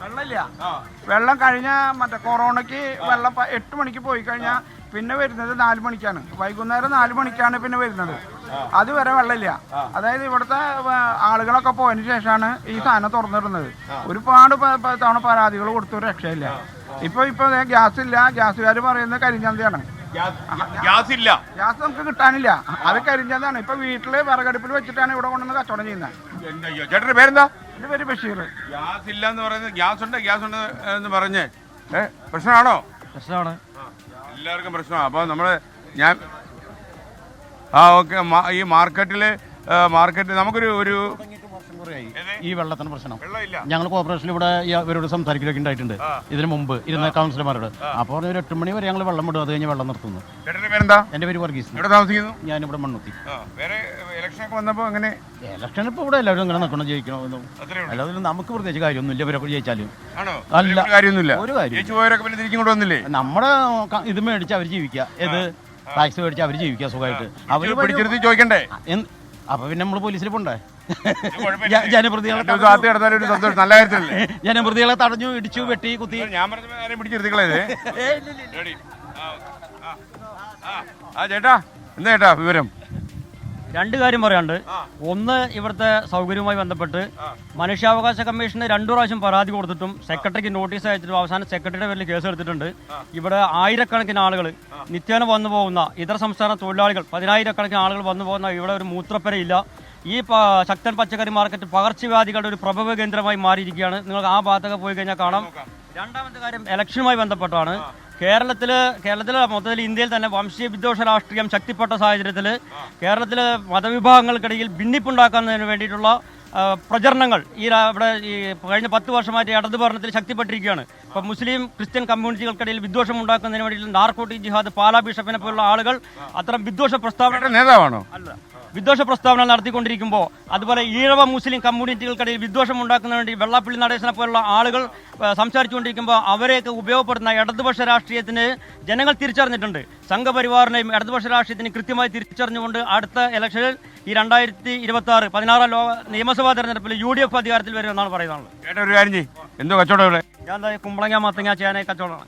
വെള്ളമില്ല. വെള്ളം കഴിഞ്ഞ മറ്റേ കൊറോണയ്ക്ക് വെള്ളം 8 മണിക്ക് പോയി കഴിഞ്ഞാൽ പിന്നെ വരുന്നത് 4 മണിക്കാണ്. വൈകുന്നേരം 4 മണിക്കാണ് പിന്നെ വരുന്നത്. അതുവരെ വെള്ളമില്ല. അതായത് ഇവിടുത്തെ ആളുകളൊക്കെ പോയതിന് ശേഷമാണ് ഈ സാധനം തുറന്നിടുന്നത്. ഒരുപാട് തവണ പരാതികൾ കൊടുത്തു, രക്ഷയില്ല. ഇപ്പൊ ഗ്യാസ് ഇല്ല. ഗ്യാസുകാർ പറയുന്നത് കരിഞ്ചന്തയാണ്. ഗ്യാസ് ഇല്ല, ഗ്യാസ് നമുക്ക് കിട്ടാനില്ല. അത് കരിഞ്ചന്താണ്. ഇപ്പൊ വീട്ടില് വിറകടുപ്പിൽ വെച്ചിട്ടാണ് ഇവിടെ കൊണ്ടുവന്ന് കച്ചവടം ചെയ്യുന്നത്. ചേട്ടന്റെ പേരെന്താ? എന്റെ പേര് ബഷീർ. ഗ്യാസ് ഇല്ല എന്ന് പറയുന്നത് ഗ്യാസ് ഉണ്ട് എന്ന് പറഞ്ഞേ പ്രശ്നമാണോ? പ്രശ്നമാണ്, എല്ലാവർക്കും പ്രശ്നമാണ്. അപ്പോൾ ഓക്കെ. ഈ മാർക്കറ്റ് നമുക്കൊരു ഈ വെള്ളത്തിന് പ്രശ്നം. ഞങ്ങൾ കോർപ്പറേഷനിൽ ഇവിടെ ഇവരോട് സംസാരിക്കലൊക്കെ ഉണ്ടായിട്ടുണ്ട് ഇതിന് മുമ്പ് ഇരുന്ന കൗൺസിലർമാരോട്. അപ്പോൾ ഒരു 8 മണി വരെ ഞങ്ങൾ വെള്ളം വിടും, അത് കഴിഞ്ഞ് വെള്ളം നിർത്തുന്നു. എന്റെ പേര് വർഗീസ്. താമസിക്കുന്നു? ഞാനിവിടെ മണ്ണുത്തി. ഇലക്ഷനൊക്കെ വന്നപ്പോൾ എങ്ങനെ? ഇലക്ഷൻ ഇപ്പോൾ ഇവിടെ എല്ലാവരും ഇങ്ങനെ നിൽക്കണം, ജയിക്കണോ. അല്ലാതെ നമുക്ക് പ്രത്യേകിച്ച് കാര്യമൊന്നുമില്ല. ഇവരൊക്കെ ജയിച്ചാലും അല്ല, കാര്യമൊന്നുമില്ല. ഒരു കാര്യം നമ്മുടെ ഇത് മേടിച്ച് അവർ ജീവിക്കുക, ഏത് ടാക്സ് മേടിച്ച് അവർ ജീവിക്കുക സുഖമായിട്ട്. അവർ ചോദിക്കണ്ടേ? അപ്പൊ പിന്നെ നമ്മള് പോലീസിൽ പോണ്ടേ? ജനപ്രതികളെ തടഞ്ഞു, ഇടിച്ചു, വെട്ടി, കുത്തി. ഞാൻ പിടിച്ചിരുത്തിക്കളേ. ചേട്ടാ, എന്താ ചേട്ടാ വിവരം? 2 കാര്യം പറയാണ്ട്. ഒന്ന്, ഇവിടുത്തെ സൗകര്യവുമായി ബന്ധപ്പെട്ട് മനുഷ്യാവകാശ കമ്മീഷന് 2 പ്രാവശ്യം പരാതി കൊടുത്തിട്ടും സെക്രട്ടറിക്ക് നോട്ടീസ് അയച്ചിട്ടും അവസാനം സെക്രട്ടറിയുടെ പേരിൽ കേസ് എടുത്തിട്ടുണ്ട്. ഇവിടെ ആയിരക്കണക്കിന് ആളുകൾ നിത്യേന വന്നു പോകുന്ന ഇതര സംസ്ഥാന തൊഴിലാളികൾ, 10,000-കണക്കിന് ആളുകൾ വന്നു പോകുന്ന ഇവിടെ ഒരു മൂത്രപ്പരയില്ല. ഈ ശക്തൻ പച്ചക്കറി മാർക്കറ്റ് പകർച്ചവ്യാധികളുടെ ഒരു പ്രഭവ കേന്ദ്രമായി മാറിയിരിക്കുകയാണ്. നിങ്ങൾക്ക് ആ ഭാഗത്തൊക്കെ പോയി കഴിഞ്ഞാൽ കാണാം. രണ്ടാമത്തെ കാര്യം ഇലക്ഷനുമായി ബന്ധപ്പെട്ടാണ്. കേരളത്തില് മൊത്തത്തിൽ ഇന്ത്യയിൽ തന്നെ വംശീയ വിദ്വേഷ രാഷ്ട്രീയം ശക്തിപ്പെട്ട സാഹചര്യത്തിൽ കേരളത്തിൽ മതവിഭാഗങ്ങൾക്കിടയിൽ ഭിന്നിപ്പുണ്ടാക്കുന്നതിന് വേണ്ടിയിട്ടുള്ള പ്രചരണങ്ങൾ ഇവിടെ ഈ കഴിഞ്ഞ 10 വർഷമായിട്ട് ഇടതു ഭരണത്തിൽ ശക്തിപ്പെട്ടിരിക്കുകയാണ്. ഇപ്പം മുസ്ലിം ക്രിസ്ത്യൻ കമ്മ്യൂണിറ്റികൾക്കിടയിൽ വിദ്വേഷം ഉണ്ടാക്കുന്നതിന് വേണ്ടിയിട്ട് നാർക്കോട്ടിക് ജിഹാദ്, പാലാ ബിഷപ്പിനെ പോലുള്ള ആളുകൾ അത്തരം വിദ്വേഷ പ്രസ്താവന നേതാവാണോ? അല്ല, വിദ്വേഷ പ്രസ്താവന നടത്തിക്കൊണ്ടിരിക്കുമ്പോൾ, അതുപോലെ ഈഴവ മുസ്ലിം കമ്മ്യൂണിറ്റികൾക്കിടയിൽ വിദ്വേഷം ഉണ്ടാക്കുന്നതിന് വേണ്ടി വെള്ളാപ്പള്ളി നടേശനെ പോലുള്ള ആളുകൾ സംസാരിച്ചുകൊണ്ടിരിക്കുമ്പോൾ അവരെയൊക്കെ ഉപയോഗപ്പെടുത്തുന്ന ഇടതുപക്ഷ രാഷ്ട്രീയത്തിന് ജനങ്ങൾ തിരിച്ചറിഞ്ഞിട്ടുണ്ട്. സംഘപരിവാറിനെയും ഇടതുപക്ഷ രാഷ്ട്രീയത്തിന് കൃത്യമായി തിരിച്ചറിഞ്ഞുകൊണ്ട് അടുത്ത ഇലക്ഷനിൽ ഈ 2026 16 നിയമസഭാ തെരഞ്ഞെടുപ്പിൽ UDF അധികാരത്തിൽ വരുമെന്നാണ് പറയുന്നത്. എന്തോ കച്ചവടം? ഞാൻ കുമ്പളങ്ങ, മത്തങ്ങ, ചേന കച്ചവടമാണ്.